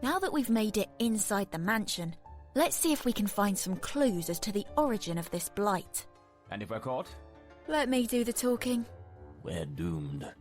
Now that we've made it inside the mansion, let's see if we can find some clues as to the origin of this blight. And if we're caught? Let me do the talking. We're doomed.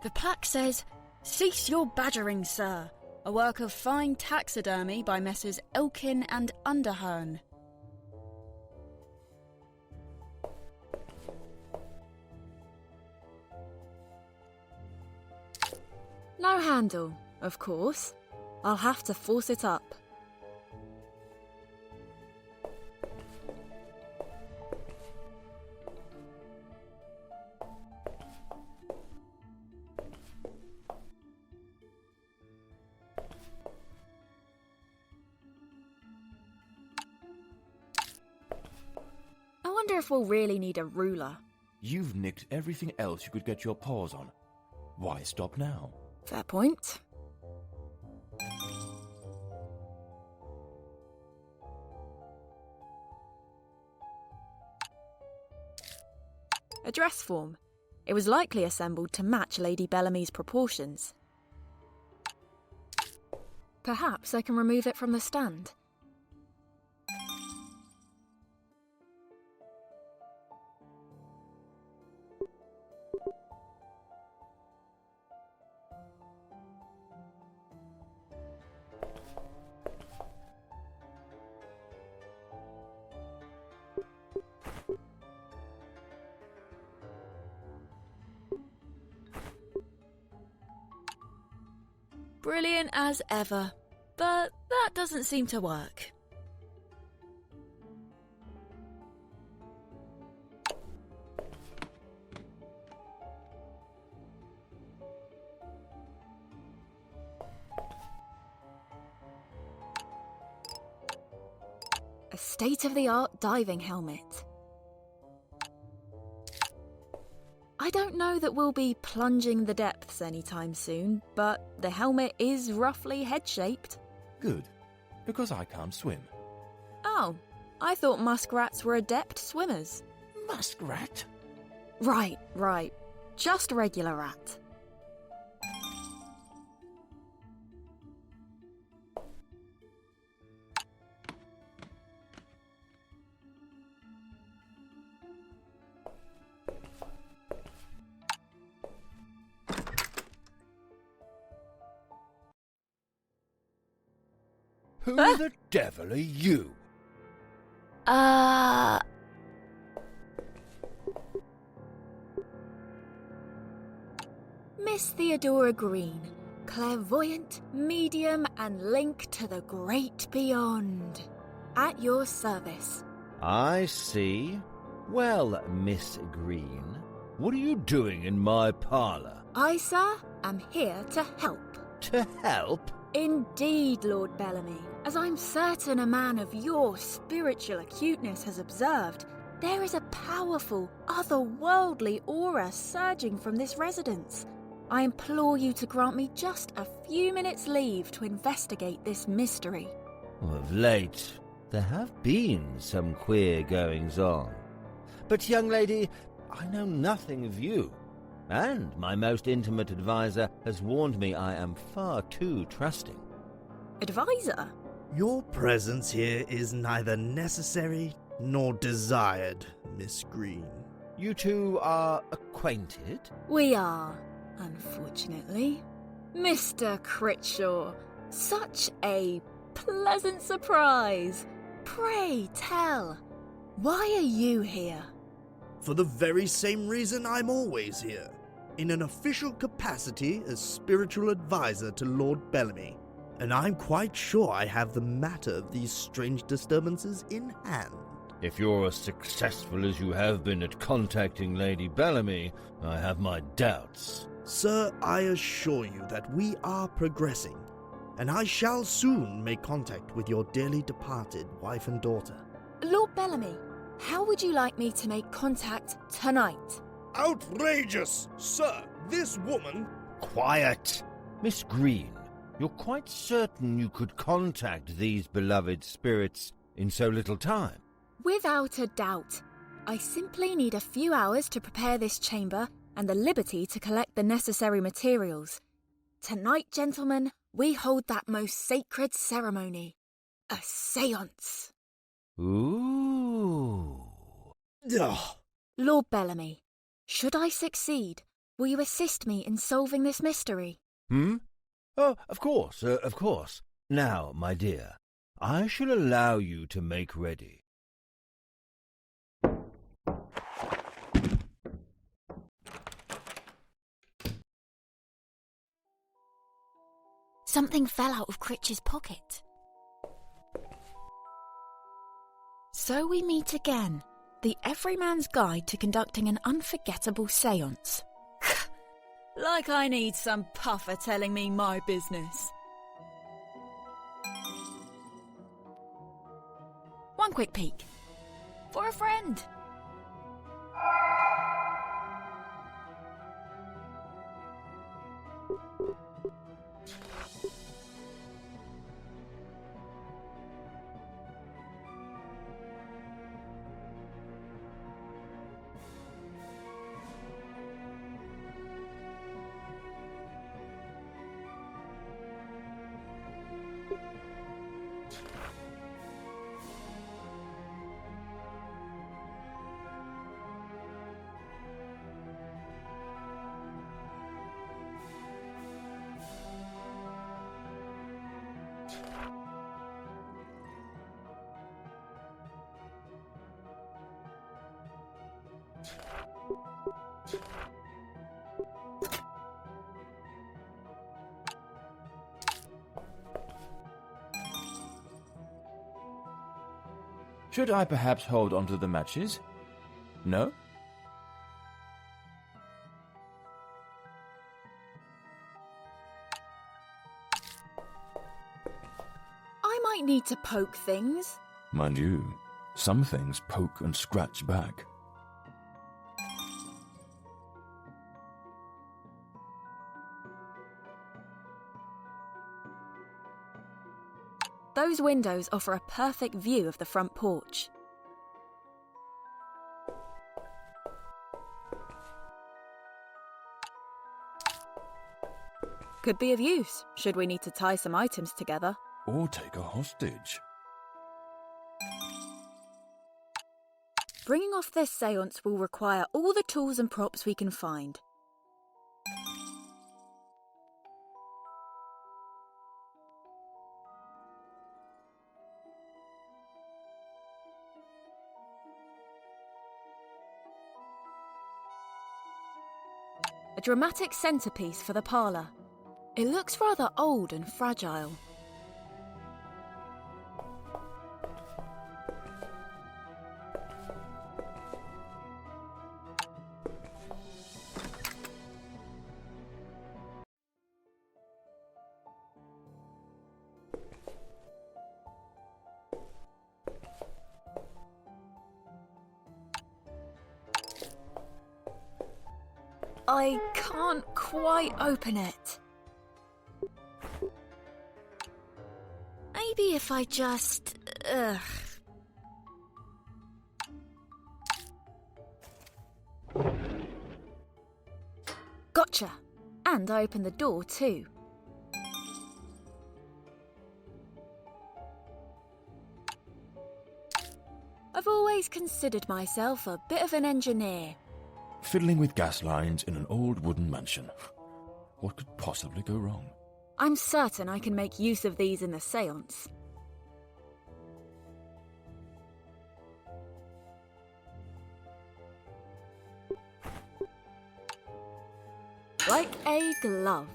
The plaque says, "Cease your badgering, sir. A work of fine taxidermy by Messrs. Elkin and Underhern." No handle, of course. I'll have to force it up. I wonder if we'll really need a ruler. You've nicked everything else you could get your paws on. Why stop now? Fair point. A dress form. It was likely assembled to match Lady Bellamy's proportions. Perhaps I can remove it from the stand. Brilliant as ever, but that doesn't seem to work. A state-of-the-art diving helmet. I don't know that we'll be plunging the depths anytime soon, but the helmet is roughly head-shaped. Good, because I can't swim. Oh, I thought muskrats were adept swimmers. Muskrat? Right. Just regular rat. Who the devil are you? Miss Theodora Green, clairvoyant, medium, and link to the great beyond. At your service. I see. Well, Miss Green, what are you doing in my parlour? I, sir, am here to help. To help? Indeed, Lord Bellamy. As I'm certain a man of your spiritual acuteness has observed, there is a powerful, otherworldly aura surging from this residence. I implore you to grant me just a few minutes' leave to investigate this mystery. Of late, there have been some queer goings-on. But, young lady, I know nothing of you. And my most intimate advisor has warned me I am far too trusting. Advisor? Your presence here is neither necessary nor desired, Miss Green. You two are acquainted? We are, unfortunately. Mr. Critshaw, such a pleasant surprise. Pray tell, why are you here? For the very same reason I'm always here, in an official capacity as spiritual advisor to Lord Bellamy. And I'm quite sure I have the matter of these strange disturbances in hand. If you're as successful as you have been at contacting Lady Bellamy, I have my doubts. Sir, I assure you that we are progressing, and I shall soon make contact with your dearly departed wife and daughter. Lord Bellamy, how would you like me to make contact tonight? Outrageous! Sir, this woman... quiet! Miss Green, you're quite certain you could contact these beloved spirits in so little time? Without a doubt. I simply need a few hours to prepare this chamber and the liberty to collect the necessary materials. Tonight, gentlemen, we hold that most sacred ceremony. A séance. Ooh. Ugh. Lord Bellamy, should I succeed, will you assist me in solving this mystery? Oh, of course, of course. Now, my dear, I shall allow you to make ready. Something fell out of Critch's pocket. So we meet again. The Everyman's Guide to Conducting an Unforgettable Séance. Like I need some puffer telling me my business. One quick peek. For a friend. Should I perhaps hold on to the matches? No? I might need to poke things. Mind you, some things poke and scratch back. Those windows offer a perfect view of the front porch. Could be of use, should we need to tie some items together. Or take a hostage. Bringing off this séance will require all the tools and props we can find. A dramatic centerpiece for the parlour. It looks rather old and fragile. I can't quite open it. Maybe if I just... Gotcha! And I opened the door too. I've always considered myself a bit of an engineer. Fiddling with gas lines in an old wooden mansion. What could possibly go wrong? I'm certain I can make use of these in the séance. Like a glove.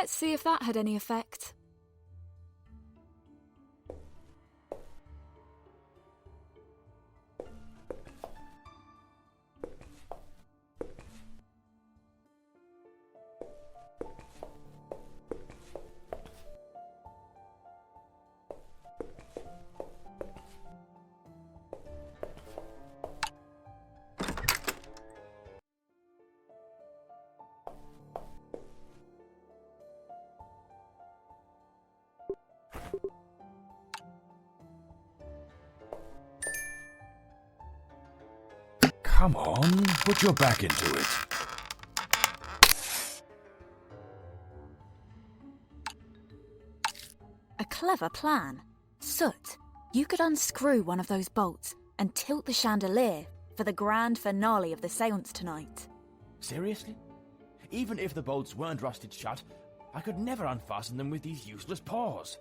Let's see if that had any effect. Come on, put your back into it. A clever plan. Soot, you could unscrew one of those bolts and tilt the chandelier for the grand finale of the séance tonight. Seriously? Even if the bolts weren't rusted shut, I could never unfasten them with these useless paws.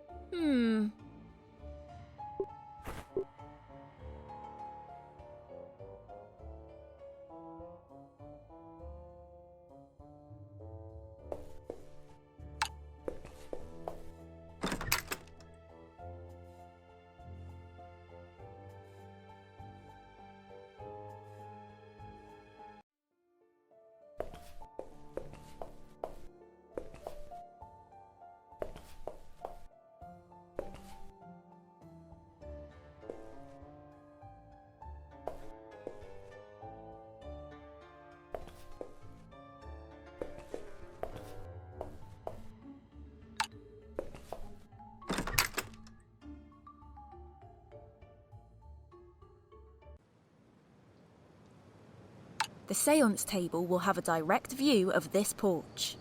The séance table will have a direct view of this porch.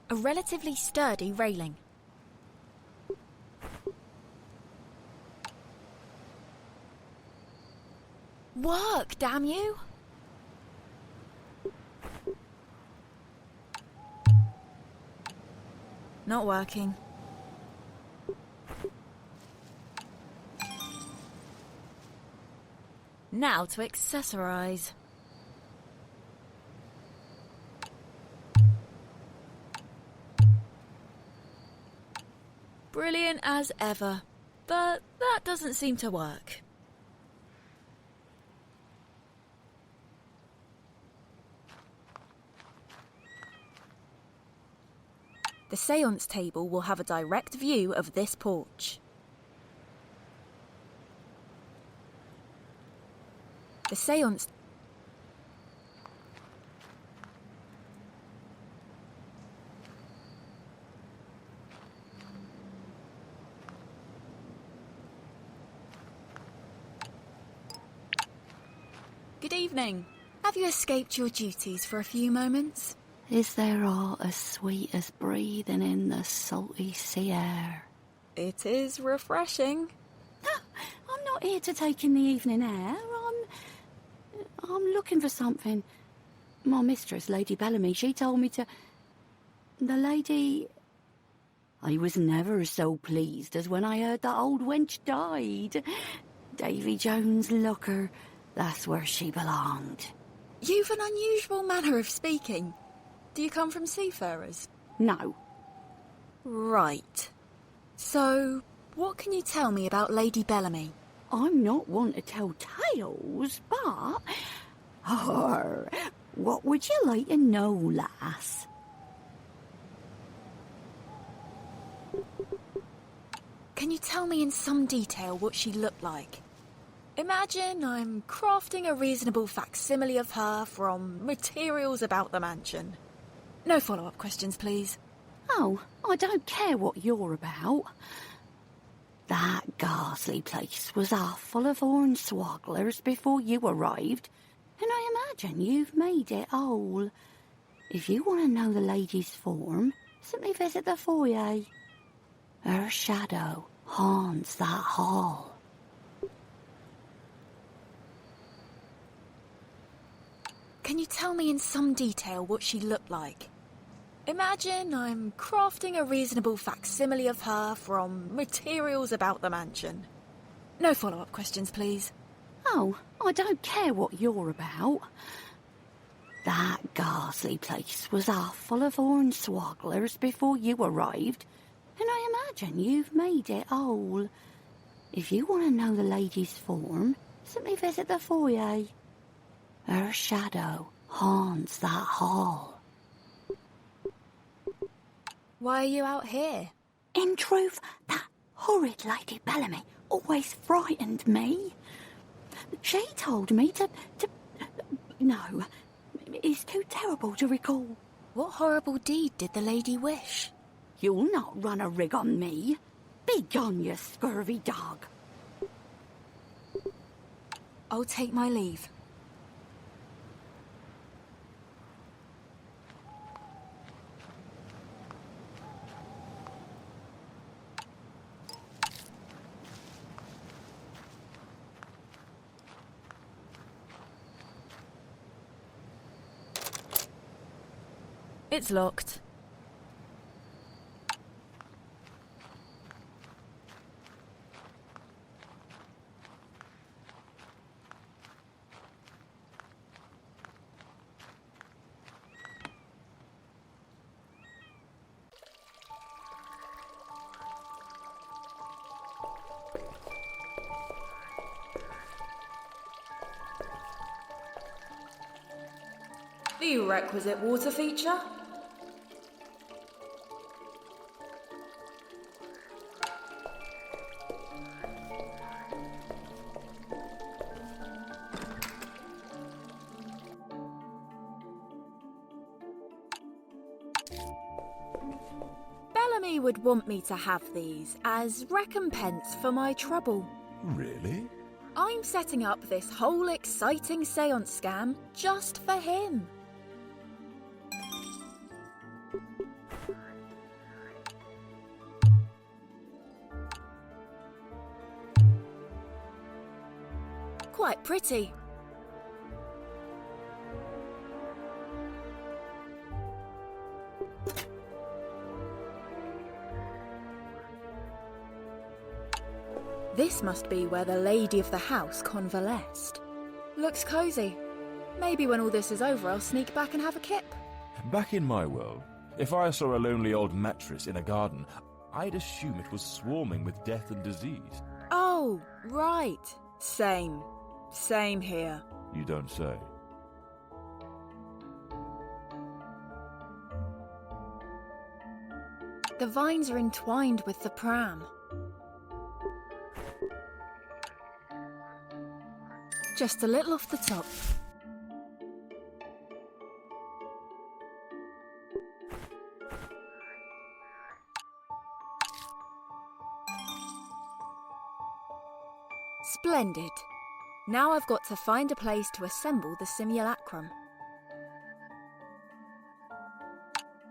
A relatively sturdy railing. Work, damn you! Not working. Now to accessorize. Brilliant as ever, but that doesn't seem to work. The séance table will have a direct view of this porch. The séance... Good evening. Have you escaped your duties for a few moments? Is there aught as sweet as breathing in the salty sea air? It is refreshing. I'm not here to take in the evening air. I'm looking for something. My mistress, Lady Bellamy, she told me to... The lady... I was never so pleased as when I heard that old wench died. Davy Jones' locker, that's where she belonged. You've an unusual manner of speaking. Do you come from seafarers? No. Right. So, what can you tell me about Lady Bellamy? I'm not one to tell tales, but... what would you like to know, lass? Can you tell me in some detail what she looked like? Imagine I'm crafting a reasonable facsimile of her from materials about the mansion. No follow-up questions, please. Oh, I don't care what you're about. That ghastly place was half full of hornswogglers before you arrived, and I imagine you've made it whole. If you want to know the lady's form, simply visit the foyer. Her shadow haunts that hall. Can you tell me in some detail what she looked like? Imagine I'm crafting a reasonable facsimile of her from materials about the mansion. No follow-up questions, please. Oh, I don't care what you're about. That ghastly place was half full of hornswogglers before you arrived, and I imagine you've made it whole. If you want to know the lady's form, simply visit the foyer. Her shadow haunts that hall. Why are you out here? In truth, that horrid Lady Bellamy always frightened me. She told me to... No, it's too terrible to recall. What horrible deed did the lady wish? You'll not run a rig on me. Begone, you scurvy dog. I'll take my leave. It's locked. The requisite water feature? Bellamy would want me to have these as recompense for my trouble. Really? I'm setting up this whole exciting seance scam just for him. Quite pretty. This must be where the lady of the house convalesced. Looks cosy. Maybe when all this is over, I'll sneak back and have a kip. Back in my world, if I saw a lonely old mattress in a garden, I'd assume it was swarming with death and disease. Oh, right. Same. Same here. You don't say. The vines are entwined with the pram. Just a little off the top. Splendid. Now I've got to find a place to assemble the simulacrum.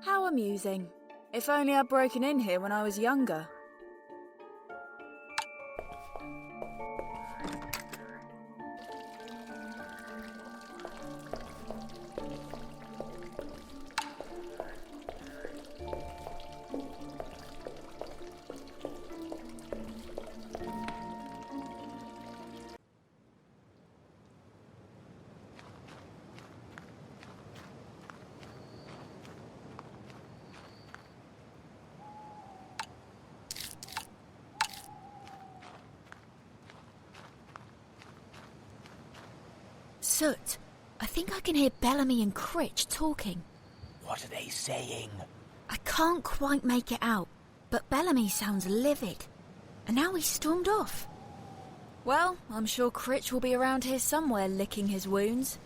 How amusing. If only I'd broken in here when I was younger. Soot, I think I can hear Bellamy and Critch talking. What are they saying? I can't quite make it out, but Bellamy sounds livid. And now he's stormed off. Well, I'm sure Critch will be around here somewhere licking his wounds.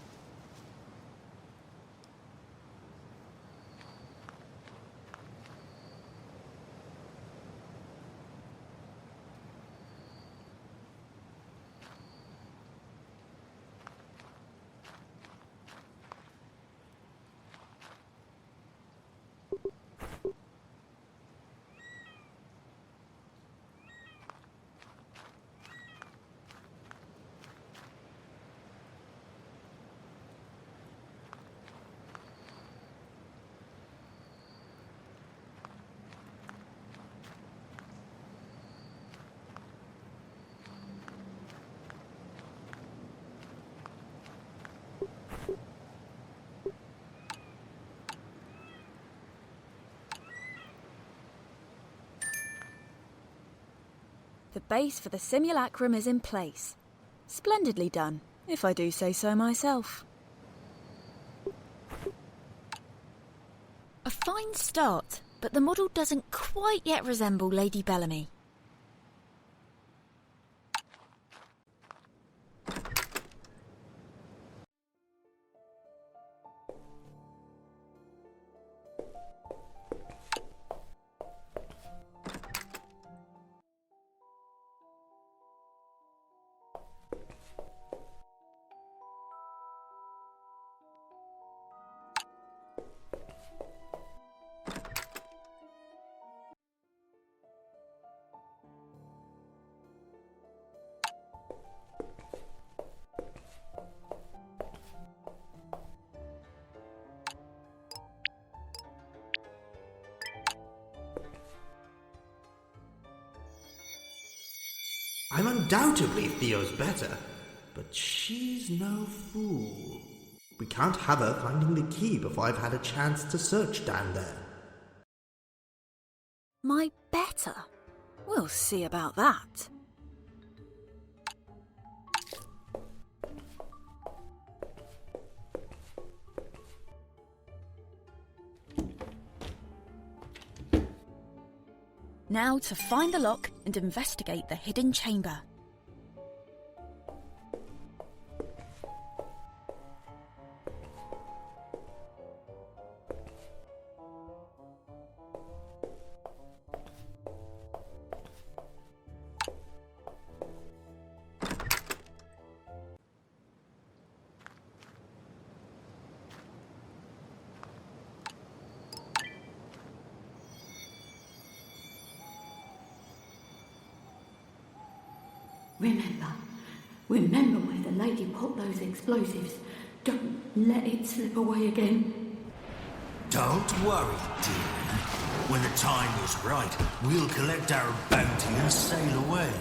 The base for the simulacrum is in place. Splendidly done, if I do say so myself. A fine start, but the model doesn't quite yet resemble Lady Bellamy. I'm undoubtedly Theo's better, but she's no fool. We can't have her finding the key before I've had a chance to search down there. My better? We'll see about that. Now to find the lock and investigate the hidden chamber. Remember where the lady put those explosives. Don't let it slip away again. Don't worry, dearie. When the time is right, we'll collect our bounty and sail away.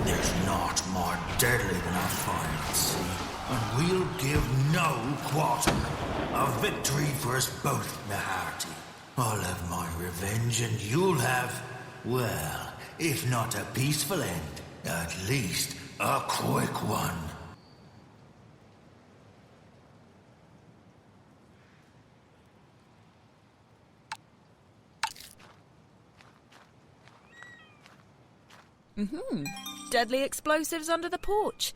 There's naught more deadly than a fire at sea, and we'll give no quarter. A victory for us both, Naharty. I'll have my revenge, and you'll have, well, if not a peaceful end, at least a quick one. Deadly explosives under the porch.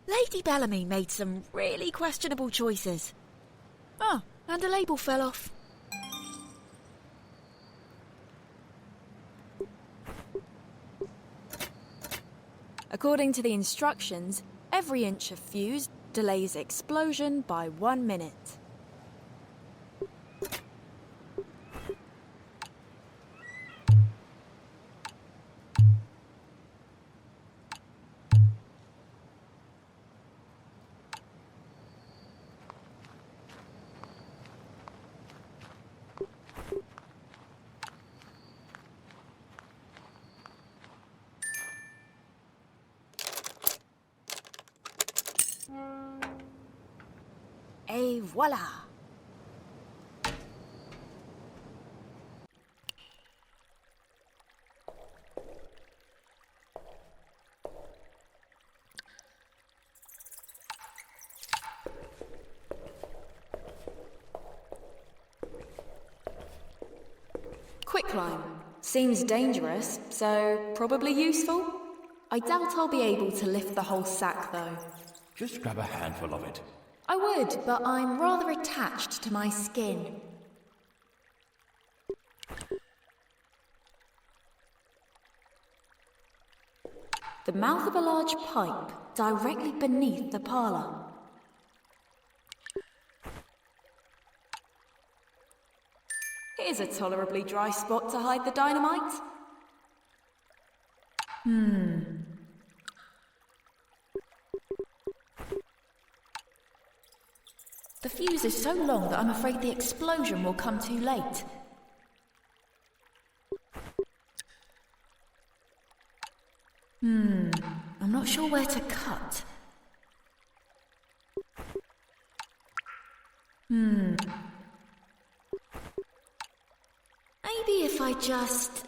Lady Bellamy made some really questionable choices. Oh, and a label fell off. According to the instructions, every inch of fuse delays explosion by 1 minute. Et voilà! Quicklime. Seems dangerous, so probably useful. I doubt I'll be able to lift the whole sack, though. Just grab a handful of it. I would, but I'm rather attached to my skin. The mouth of a large pipe directly beneath the parlour. Here's a tolerably dry spot to hide the dynamite. The fuse is so long that I'm afraid the explosion will come too late. I'm not sure where to cut. Maybe if I just...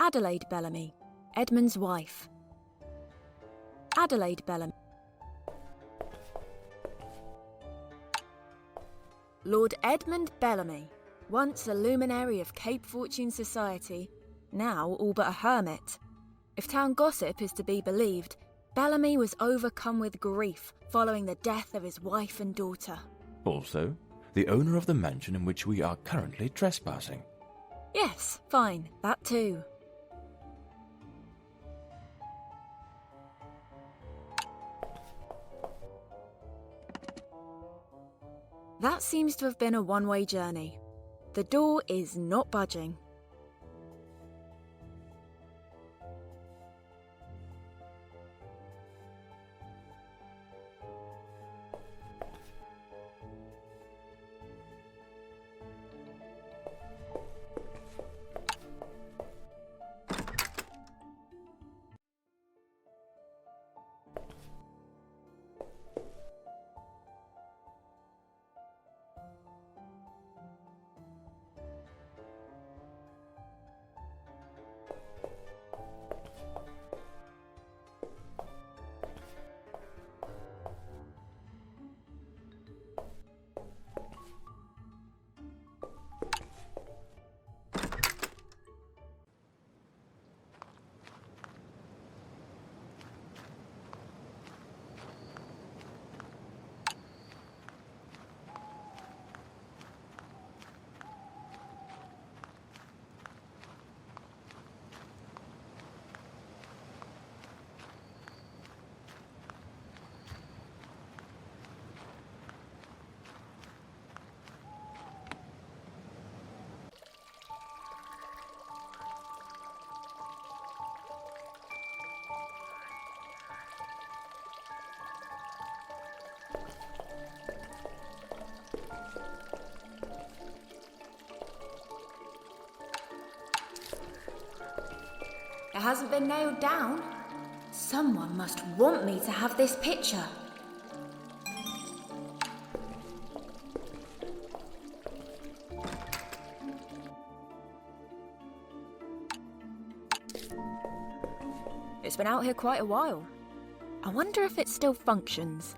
Adelaide Bellamy, Edmund's wife. Adelaide Bellamy. Lord Edmund Bellamy, once a luminary of Cape Fortune society, now all but a hermit. If town gossip is to be believed, Bellamy was overcome with grief following the death of his wife and daughter. Also, the owner of the mansion in which we are currently trespassing. Yes, fine, that too. That seems to have been a one-way journey. The door is not budging. It hasn't been nailed down. Someone must want me to have this picture. It's been out here quite a while. I wonder if it still functions.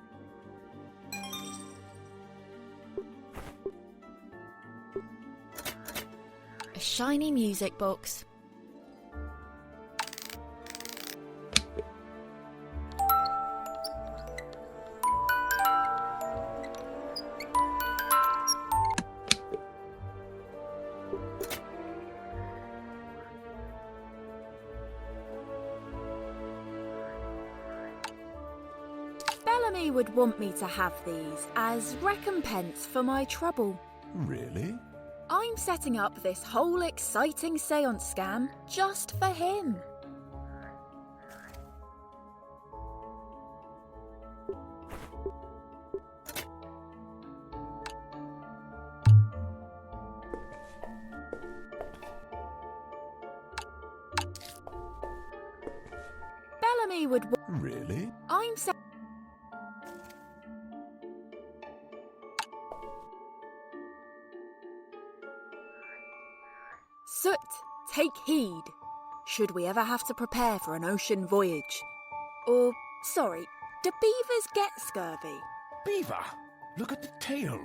A shiny music box. Bellamy would want me to have these as recompense for my trouble. Really? I'm setting up this whole exciting seance scam just for him. Bellamy would Really? I'm set. Soot, take heed. Should we ever have to prepare for an ocean voyage? Or, sorry, do beavers get scurvy? Beaver! Look at the tail!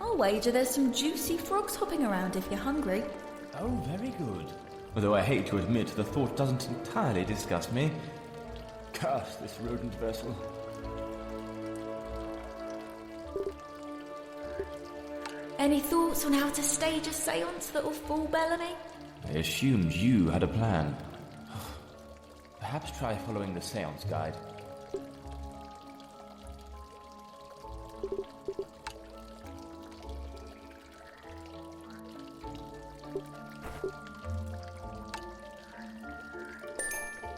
I'll wager there's some juicy frogs hopping around if you're hungry. Oh, very good. Although I hate to admit the thought doesn't entirely disgust me. Curse this rodent vessel. Any thoughts on how to stage a seance that'll fool Bellamy? I assumed you had a plan. Perhaps try following the seance guide.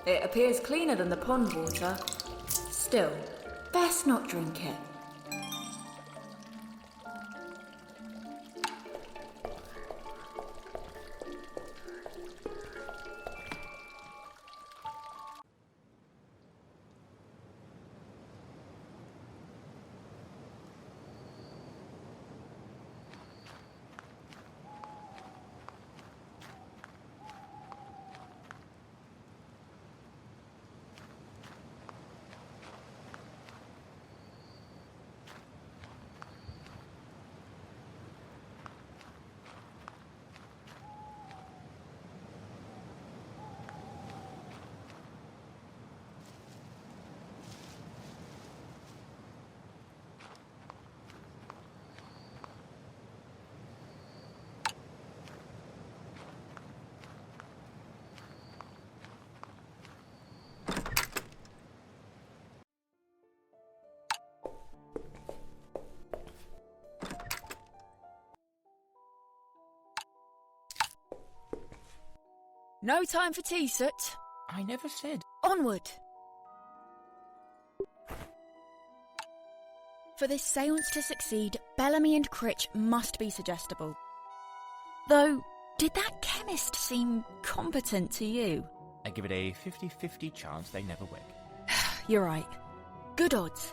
It appears cleaner than the pond water. Still, best not drink it. No time for tea, Soot. I never said. Onward! For this seance to succeed, Bellamy and Critch must be suggestible. Though, did that chemist seem competent to you? I give it a 50-50 chance they never wake. You're right. Good odds.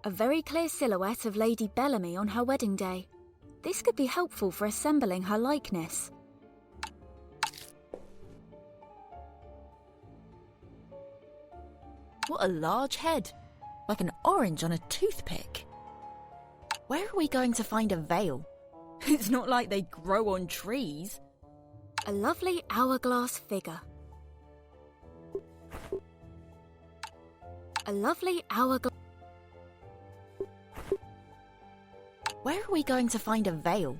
A very clear silhouette of Lady Bellamy on her wedding day. This could be helpful for assembling her likeness. What a large head, like an orange on a toothpick. Where are we going to find a veil? It's not like they grow on trees. A lovely hourglass figure. A lovely hourglass... Where are we going to find a veil?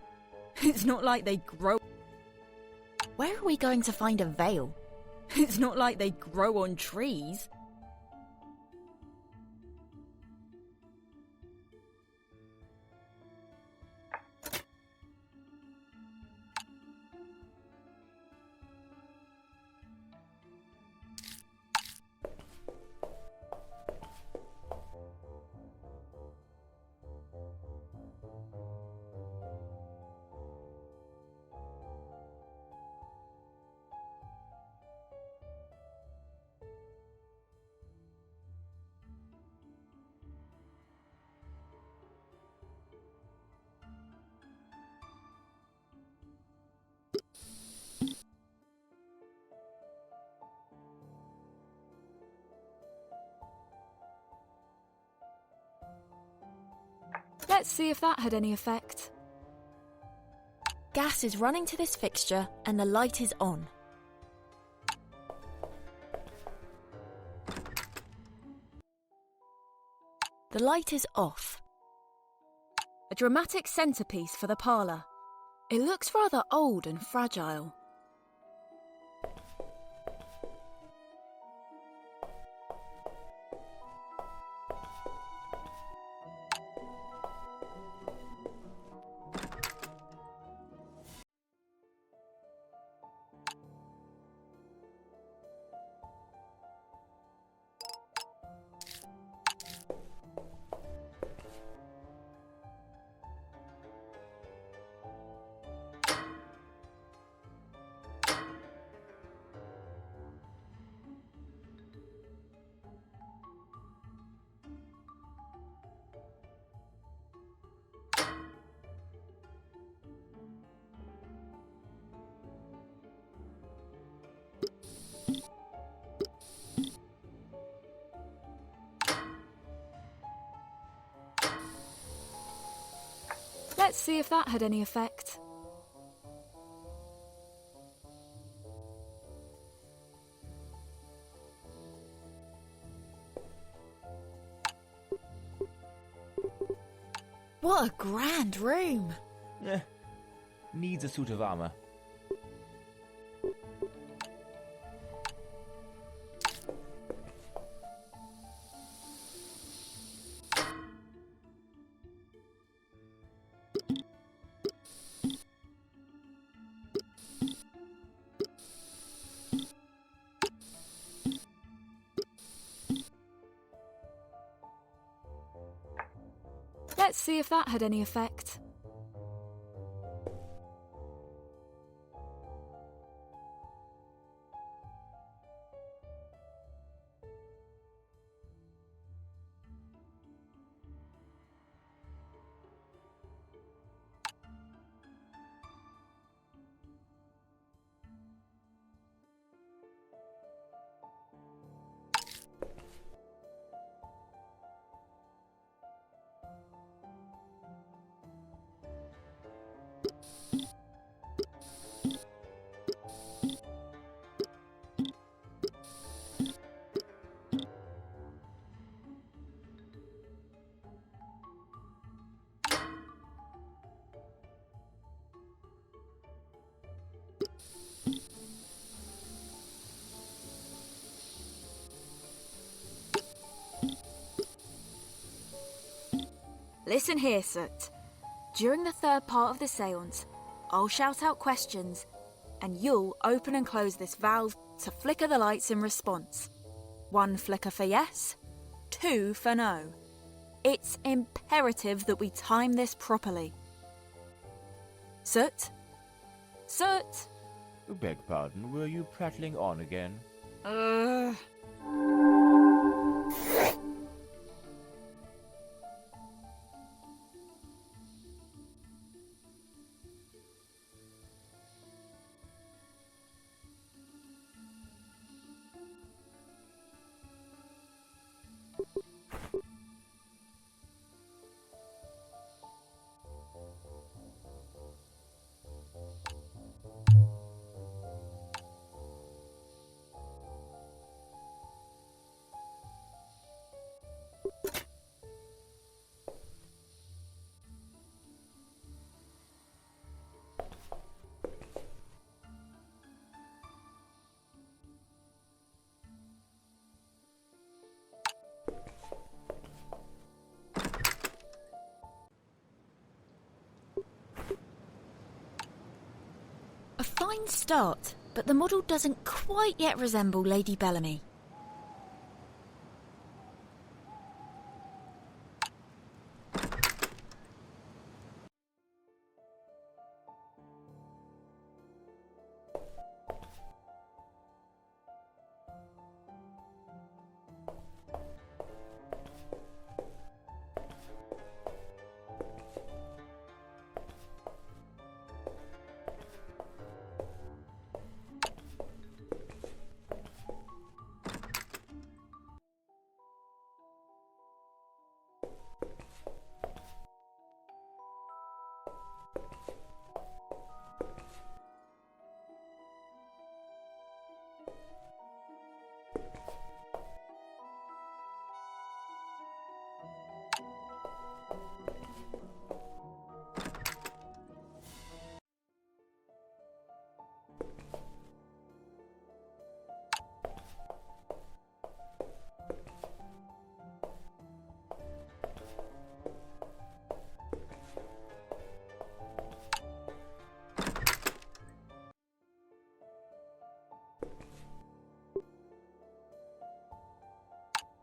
It's not like they grow... Where are we going to find a veil? It's not like they grow on trees. Let's see if that had any effect. Gas is running to this fixture and the light is on. The light is off. A dramatic centerpiece for the parlour. It looks rather old and fragile. Let's see if that had any effect. What a grand room! Needs a suit of armor. Let's see if that had any effect. Listen here, Soot. During the third part of the seance, I'll shout out questions, and you'll open and close this valve to flicker the lights in response. 1 flicker for yes, 2 for no. It's imperative that we time this properly. Soot? Soot? Beg pardon, were you prattling on again? A fine start, but the model doesn't quite yet resemble Lady Bellamy.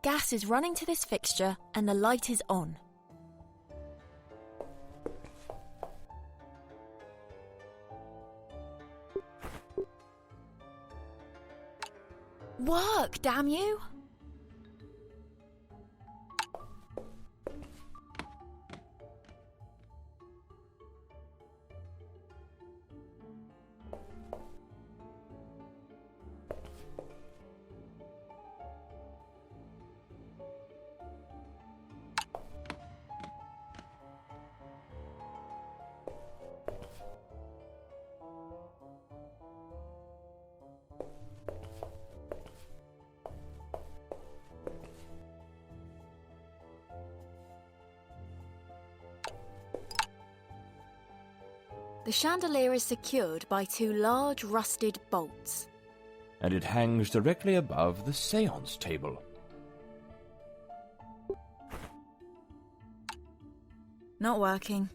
Gas is running to this fixture and the light is on. Work, damn you! The chandelier is secured by 2 large rusted bolts. And it hangs directly above the seance table. Not working.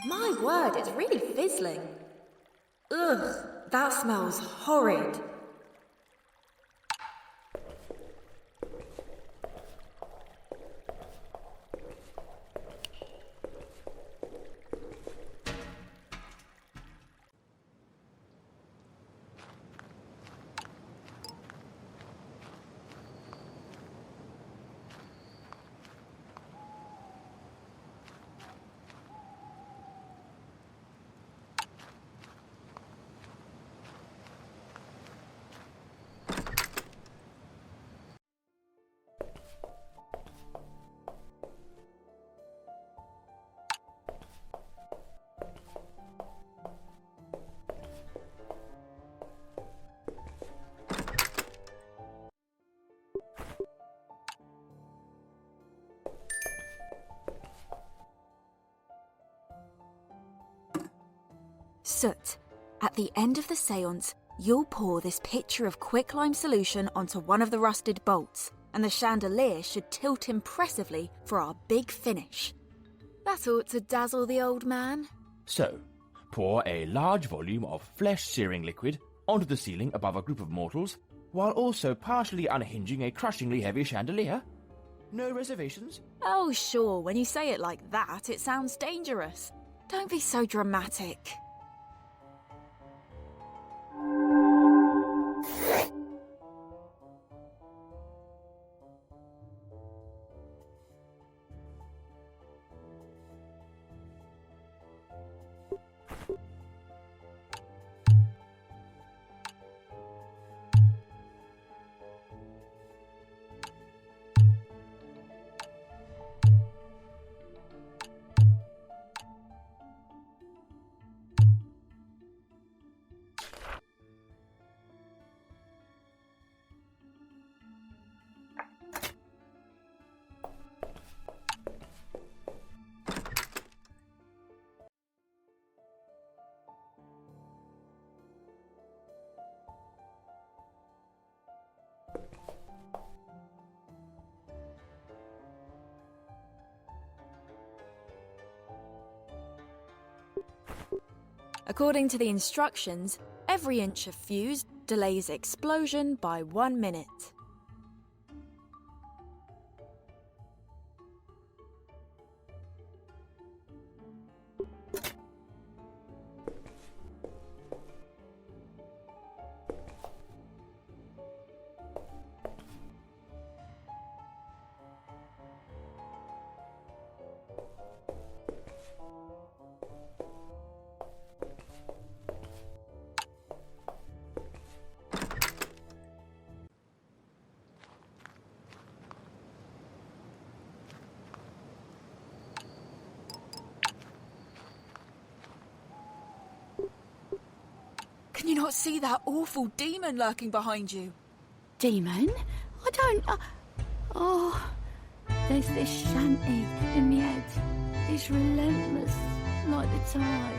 My word, it's really fizzling. Ugh, that smells horrid. Soot. At the end of the seance, you'll pour this pitcher of quicklime solution onto one of the rusted bolts, and the chandelier should tilt impressively for our big finish. That ought to dazzle the old man. So, pour a large volume of flesh-searing liquid onto the ceiling above a group of mortals, while also partially unhinging a crushingly heavy chandelier? No reservations? Oh, sure, when you say it like that, it sounds dangerous. Don't be so dramatic. According to the instructions, every inch of fuse delays explosion by 1 minute. Can you not see that awful demon lurking behind you? Demon? I don't... oh, there's this shanty in my head. It's relentless, like the tide,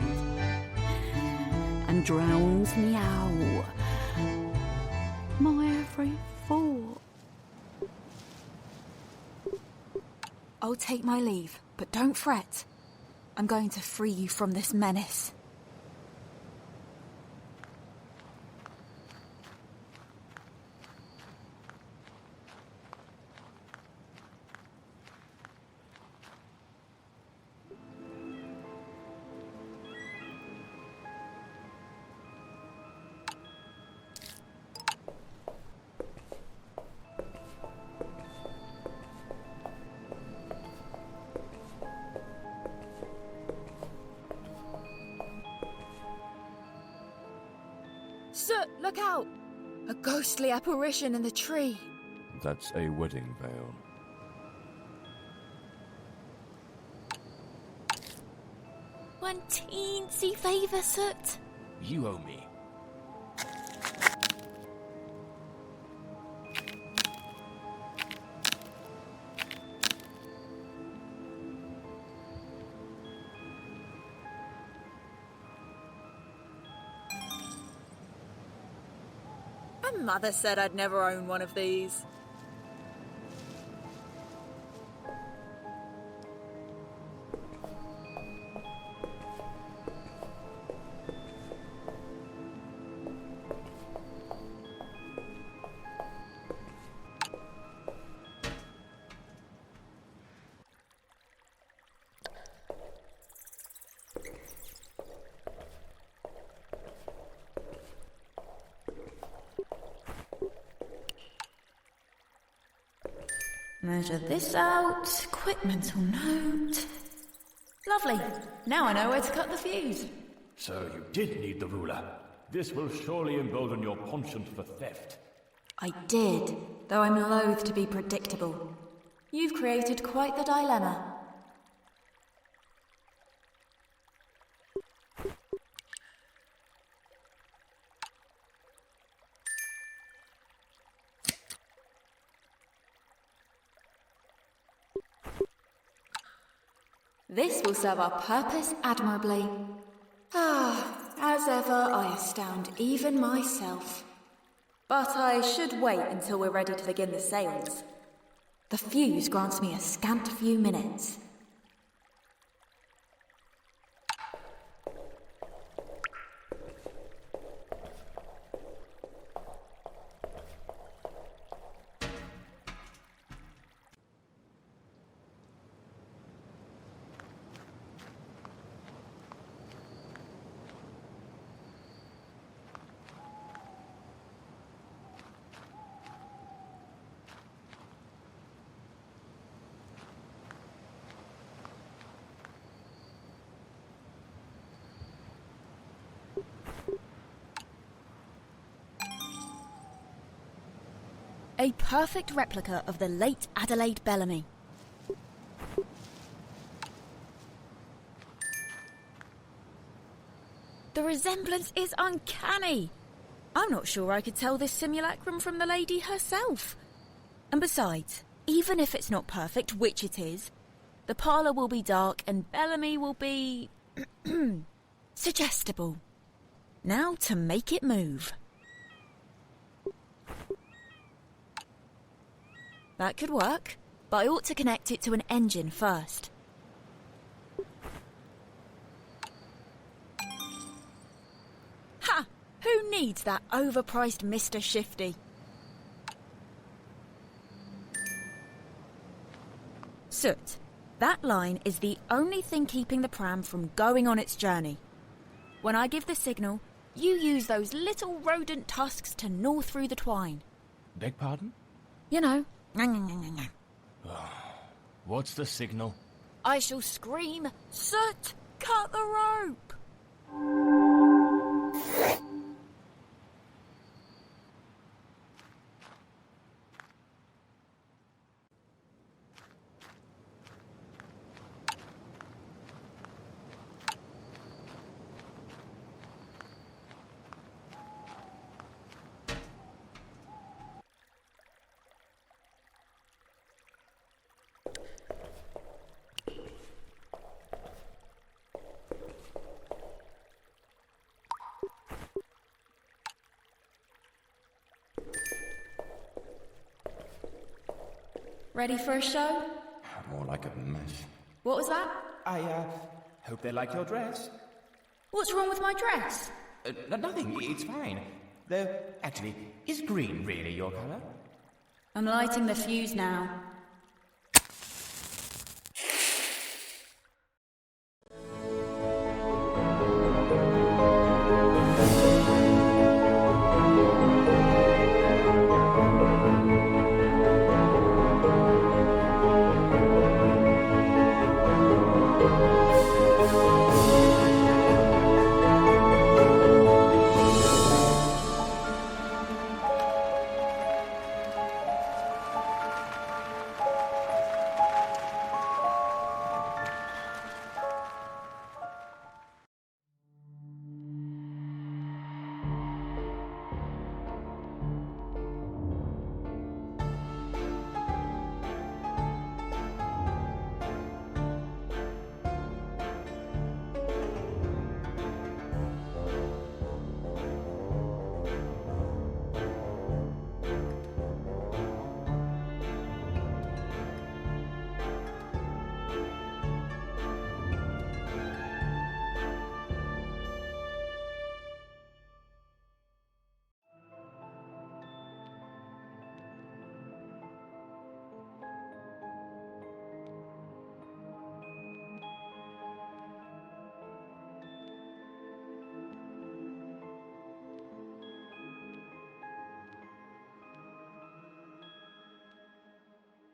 and drowns me out. My every thought. I'll take my leave, but don't fret. I'm going to free you from this menace. Soot, look out! A ghostly apparition in the tree. That's a wedding veil. One teensy favour, Soot. You owe me. My mother said I'd never own one of these. Measure this out. Quick mental note. Lovely. Now I know where to cut the fuse. So you did need the ruler. This will surely embolden your penchant for theft. I did, though I'm loath to be predictable. You've created quite the dilemma. This will serve our purpose admirably. As ever, I astound even myself. But I should wait until we're ready to begin the sales. The fuse grants me a scant few minutes. A perfect replica of the late Adelaide Bellamy. The resemblance is uncanny. I'm not sure I could tell this simulacrum from the lady herself. And besides, even if it's not perfect, which it is, the parlour will be dark and Bellamy will be... suggestible. Now to make it move. That could work, but I ought to connect it to an engine first. Ha! Who needs that overpriced Mr. Shifty? Soot, that line is the only thing keeping the pram from going on its journey. When I give the signal, you use those little rodent tusks to gnaw through the twine. Beg pardon? You know. What's the signal? I shall scream, Soot, cut the rope! Ready for a show? More like a mess. What was that? I hope they like your dress. What's wrong with my dress? Nothing, it's fine. Though, actually, is green really your colour? I'm lighting the fuse now.